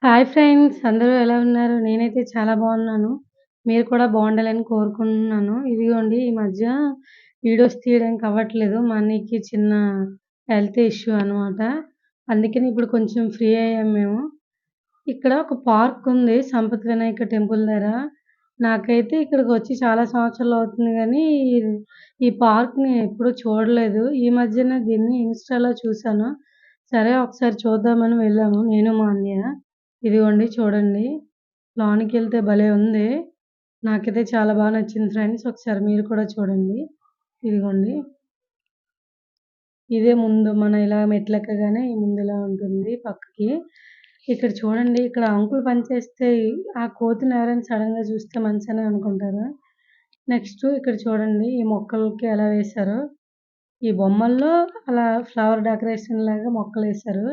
Hi friends! అందరూ ఎలా ఉన్నారు? నేనైతే చాలా బాగున్నాను. మీరు కూడా బాగుండాలని కోరుకుంటున్నాను. ఇదిగోండి ఈ మధ్య వీడియోస్ తీయడానికి అవ్వట్లేదు. మా అన్నయ్యకి చిన్న హెల్త్ ఇష్యూ అనమాట. అందుకని ఇప్పుడు కొంచెం ఫ్రీ అయ్యాం మేము. ఇక్కడ ఒక పార్క్ ఉంది సంపత్ వినాయక టెంపుల్ దగ్గర. నాకైతే ఇక్కడికొచ్చి చాలా సంవత్సరాలు అవుతుంది గానీ, ఈ పార్క్‌ని ఎప్పుడూ చూడలేదు. ఈ మధ్యనే దీన్ని ఇన్‌స్టాలో చూసాను. సరే ఒకసారి చూద్దామని వెళ్ళాము నేను మా అన్నయ్య. ఇదిగోండి చూడండి. లోనకెళ్తే భలే ఉంది. నాకైతే చాలా బా నచ్చింది ఫ్రెండ్స్. ఒకసారి మీరు కూడా చూడండి. ఇదిగోండి. ఇదే ముందు మనం ఇలా మెట్లెక్కగానే ముందు ఇలా ఉంటుంది పక్కకి. ఇక్కడ చూడండి ఇక్కడ అంకుల్ పనిచేస్తే ఆ కోతిని ఎవరైనా సడెన్‌గా చూస్తే మనిషనే అనుకుంటారు. నెక్స్ట్ ఇక్కడ చూడండి ఈ మొక్కలకి ఎలా వేశారో. ఈ బొమ్మల్లో అలా ఫ్లవర్ డెకరేషన్ లాగా మొక్కలేశారు.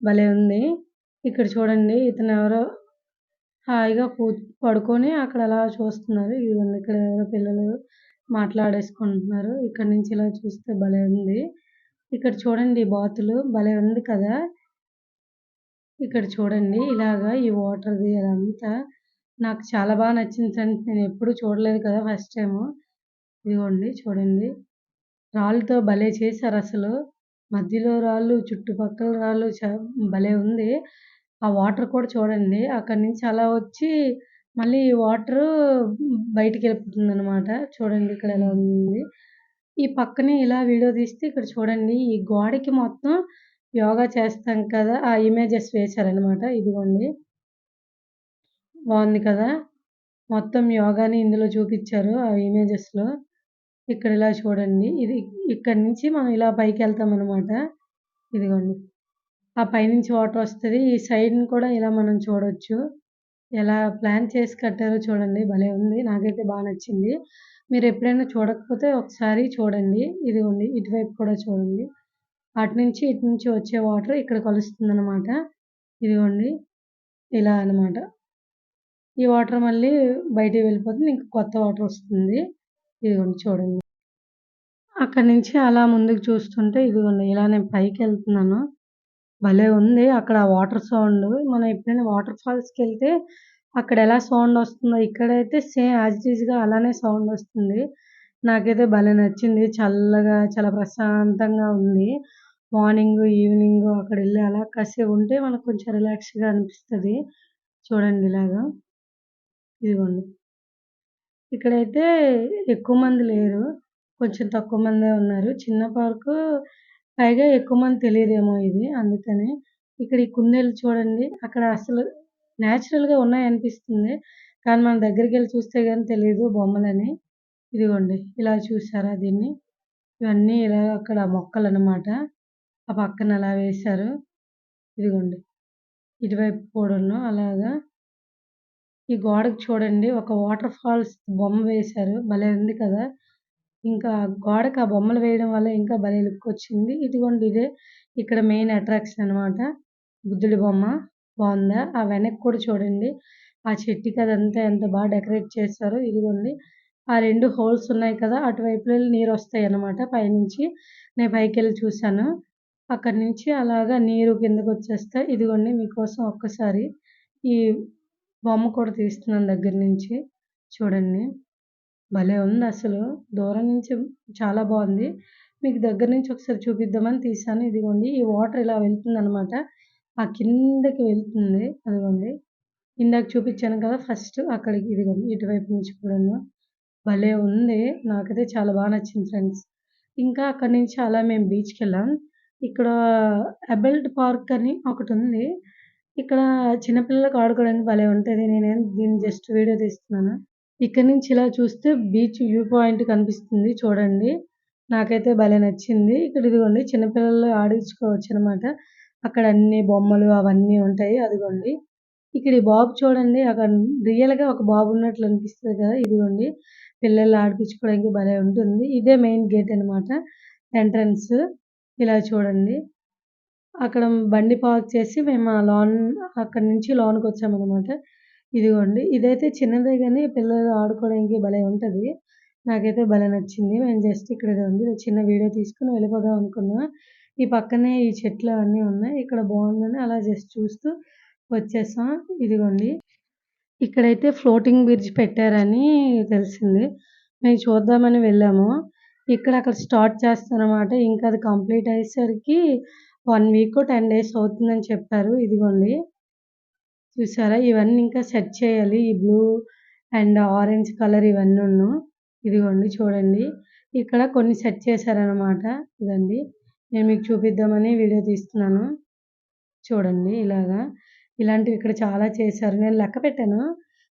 భలే ఉంది. ఇక్కడ చూడండి ఇతనెవరో హాయిగా పడుకొని అక్కడ అలా చూస్తున్నారు. ఇదిగోండి ఇక్కడ ఎవరో పిల్లలు మాట్లాడేసుకుంటున్నారు. ఇక్కడి నుంచి ఇలా చూస్తే భలే ఉంది. ఇక్కడ చూడండి బాతులు భలే ఉంది కదా! ఇక్కడ చూడండి ఇలాగా ఈ వాటర్‌ది అదంతా నాకు చాలా బా నచ్చింది ఫ్రెండ్స్. నేనెప్పుడు చూడలేదు కదా! First time. ఇదిగోండి చూడండి. రాళ్ళతో భలే చేశారసలు. మధ్యలో రాళ్ళు, చుట్టుపక్కల రాళ్ళు భలే ఉంది. ఆ వాటర్ కూడా చూడండి. అక్కడి నుంచి అలా వచ్చి మళ్ళీ ఈ వాటరు బయటికెళ్ళిపోతుందనమాట. చూడండి ఇక్కడ ఎలా ఉంది. ఈ పక్కనే ఇలా వీడియో తీస్తే ఇక్కడ చూడండి ఈ గోడకి మొత్తం యోగా చేస్తాం కదా! ఆ ఇమేజెస్ వేశారనమాట. ఇదిగోండి. బావుంది కదా! మొత్తం యోగాని ఇందులో చూపిచ్చారు ఆ ఇమేజెస్‌లో. ఇక్కడ ఇలా చూడండి. ఇది ఇక్కడి నుంచి మనం ఇలా పైకెళ్తామనమాట. ఇదిగోండి. ఆ పైనుంచి వాటరొస్తది. ఈ సైడ్‌ని కూడా ఇలా మనం చూడొచ్చు. ఎలా ప్లాన్ చేసి కట్టారో చూడండి. భలే ఉంది. నాకైతే బా నచ్చింది. మీరెప్పుడైనా చూడకపోతే ఒకసారి చూడండి. ఇదిగోండి ఇటువైపు కూడా చూడండి. అటునుంచి, ఇటు నుంచి వచ్చే వాటర్ ఇక్కడ కలుస్తుందనమాట. ఇదిగోండి. ఇలా అనమాట. ఈ వాటర్ మళ్ళీ బయటికి వెళ్ళిపోతుంది. ఇంక కొత్త వాటరొస్తుంది. ఇదిగోండి చూడండి. అక్కడి నుంచి అలా ముందుకు చూస్తుంటే ఇదిగోండి ఇలా నేను పైకెళ్తున్నాను. భలే ఉంది. అక్కడ వాటర్ సౌండు. మనం ఎప్పుడైనా వాటర్ ఫాల్స్‌కెళ్తే అక్కడ ఎలా సౌండొస్తుందో ఇక్కడైతే సేమ్ యాజ్ ఇట్ ఈజ్‌గా అలానే సౌండొస్తుంది. నాకైతే భలే నచ్చింది. చల్లగా చాలా ప్రశాంతంగా ఉంది. మార్నింగు, ఈవినింగు అక్కడెళ్ళి అలా కాసేపు ఉంటే మనకు కొంచెం రిలాక్స్‌గా అనిపిస్తది. చూడండి ఇలాగా. ఇదిగోండి. ఇక్కడైతే ఎక్కువ మంది లేరు. కొంచెం తక్కువ మందే ఉన్నారు. చిన్న పార్కు పైగా ఎక్కువ మంది తెలీదేమో ఇది అందుకని. ఇక్కడ ఈ కుందేలు చూడండి. అక్కడ అసలు నేచురల్‌గా ఉన్నాయనిపిస్తుంది. కానీ మనం దగ్గరికెళ్ళి చూస్తే గాని తెలీదు బొమ్మలని. ఇదిగోండి ఇలా చూసారా దీన్ని? ఇవన్నీ ఇలా అక్కడ మొక్కలనమాట. ఆ పక్కన అలా వేశారు. ఇదిగోండి. ఇటువైపు కూడాను అలాగా. ఈ గోడకి చూడండి ఒక వాటర్ ఫాల్స్ బొమ్మ వేశారు. భలే ఉంది కదా! ఇంకా గోడకి ఆ బొమ్మలు వేయడం వల్ల ఇంకా భలే లుక్కొచ్చింది. ఇదిగోండి ఇదే ఇక్కడ మెయిన్ అట్రాక్షన్ అనమాట. బుద్ధుడి బొమ్మ బావుందా? ఆ వెనక్కి కూడా చూడండి. ఆ చెట్టుకి అదంతా ఎంత బా డెకరేట్ చేశారో. ఇదిగోండి ఆ 2 హోల్స్ ఉన్నాయి కదా! అటువైపుకెళ్ళి నీరొస్తాయన్నమాట పైనుంచి. నేను పైకెళ్ళి చూసాను. అక్కడి నుంచి అలాగా నీరు కిందకొచ్చేస్తాయి. ఇదిగోండి మీకోసం ఒక్కసారి ఈ బొమ్మ కూడా తీస్తున్నాను దగ్గర నుంచి. చూడండి. భలే ఉందసలు. దూరం నుంచి చాలా బావుంది. మీకు దగ్గర నుంచి ఒకసారి చూపిద్దామని తీశాను. ఇదిగోండి ఈ వాటర్ ఇలా వెళ్తుందనమాట. ఆ కిందకి వెళ్తుంది. అదిగోండి. ఇందాక చూపిచ్చాను కదా! ఫస్ట్ అక్కడికి ఇదిగోండి ఇటువైపు నుంచి కూడాను. భలే ఉంది. నాకైతే చాలా బా నచ్చింది ఫ్రెండ్స్. ఇంకా అక్కడి నుంచి అలా మేము బీచ్‌కెళ్ళాం. ఇక్కడ అడల్ట్ పార్క్ అని ఒకటుంది. ఇక్కడ చిన్న పిల్లలకి ఆడుకోవడానికి భలే ఉంటది. దీన్ని జస్ట్ వీడియో తీస్తున్నాను. ఇక్కడి నుంచి ఇలా చూస్తే బీచ్ వ్యూ పాయింట్ కనిపిస్తుంది చూడండి. నాకైతే భలే నచ్చింది. ఇక్కడ ఇదిగోండి చిన్న పిల్లలు ఆడించుకోవచ్చనమాట. అక్కడ అన్ని బొమ్మలు అవన్నీ ఉంటాయి. అదిగోండి. ఇక్కడ ఈ బాబు చూడండి అక్కడ రియల్‌గా ఒక బాబు ఉన్నట్లు అనిపిస్తది కదా! ఇదిగోండి. పిల్లల్ని ఆడిపించుకోవడానికి భలే ఉంటుంది. ఇదే మెయిన్ గేట్ అనమాట. ఎంట్రన్స్. ఇలా చూడండి. అక్కడ బండి పార్క్ చేసి మేము ఆ లాన్ అక్కడి నుంచి లోనకొచ్చామనమాట. ఇదిగోండి. ఇదైతే చిన్నదే గానీ పిల్లలు ఆడుకోవడానికి భలే ఉంటది. నాకైతే భలే నచ్చింది. మేము జస్ట్ ఇక్కడ ఇదుంది చిన్న వీడియో తీసుకొని వెళ్ళిపోదాం అనుకున్నా. ఈ పక్కనే ఈ చెట్లు అవన్నీ ఉన్నాయి. ఇక్కడ బావుందని అలా జస్ట్ చూస్తూ వచ్చేసాం. ఇదిగోండి. ఇక్కడైతే ఫ్లోటింగ్ బ్రిడ్జ్ పెట్టారని తెలిసింది. మేము చూద్దామని వెళ్ళాము. అక్కడ స్టార్ట్ చేస్తారనమాట. ఇంకా అది కంప్లీట్ అయ్యేసరికి 1 వీకో, 10 డేస్ అవుతుందని చెప్పారు. ఇదిగోండి. చూసారా? ఇవన్నీ ఇంకా సెట్ చేయాలి. ఈ బ్లూ అండ్ ఆరెంజ్ కలర్ ఇవన్నీను. ఇదిగోండి చూడండి. ఇక్కడ కొన్ని సెట్ చేశారనమాట. ఇదండి. నేను మీకు చూపిద్దామని వీడియో తీస్తున్నాను. చూడండి ఇలాగా. ఇలాంటివి ఇక్కడ చాలా చేశారు. నేను లెక్క పెట్టాను.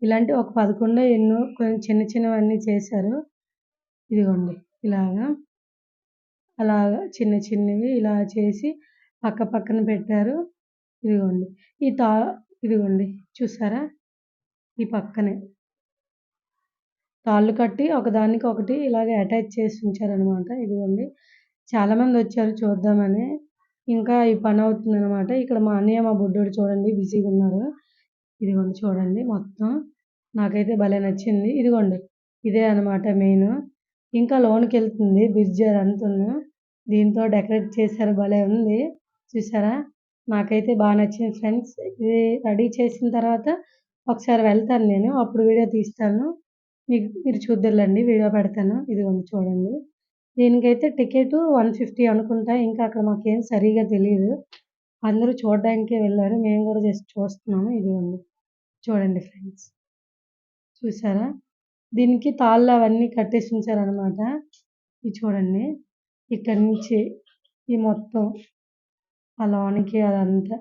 ఇలాంటివి ఒక 11 ఎన్నో కొంచెం చిన్న చిన్నవన్నీ చేశారు. ఇదిగోండి ఇలాగా. అలాగా చిన్న చిన్నవి ఇలా చేసి పక్క పక్కన పెట్టారు. ఇదిగోండి. ఈ తా ఇదిగోండి చూసారా? ఈ పక్కనే తాళ్ళు కట్టి ఒకదానికొకటి ఇలాగ అటాచ్ చేసి ఉంచారనమాట. ఇదిగోండి. చాలామందొచ్చారు చూద్దామని. ఇంకా ఈ పనవుతుందనమాట. ఇక్కడ మా అన్నయ్య, మా బుడ్డోడు చూడండి బిజీగున్నారు. ఇదిగోండి చూడండి మొత్తం. నాకైతే భలే నచ్చింది. ఇదిగోండి. ఇదే అనమాట మెయిను. ఇంకా లోనకెళ్తుంది బ్రిడ్జ్ అదంతాను. దీంతో డెకరేట్ చేశారు భలే ఉంది. చూసారా? నాకైతే నచ్చింది ఫ్రెండ్స్. ఇది రెడీ చేసిన తర్వాత ఒకసారి వెళ్తాను నేను. అప్పుడు వీడియో తీస్తాను. మీరు చూద్దురులెండి వీడియో పెడతాను. ఇదిగోండి చూడండి. దీనికైతే టికెటు 150 అనుకుంటా. ఇంకా అక్కడ మాకేం సరిగ్గా తెలీదు. అందరూ చూడడానికే వెళ్లారు. మేము కూడా జస్ట్ చూస్తున్నాము. ఇదిగోండి. చూడండి ఫ్రెండ్స్. చూసారా? దీనికి తాళ్ళు అవన్నీ కట్టేసి ఉంచారనమాట. ఇది చూడండి. ఇక్కడి నుంచి ఈ మొత్తం ఆ లోనికి అదంతా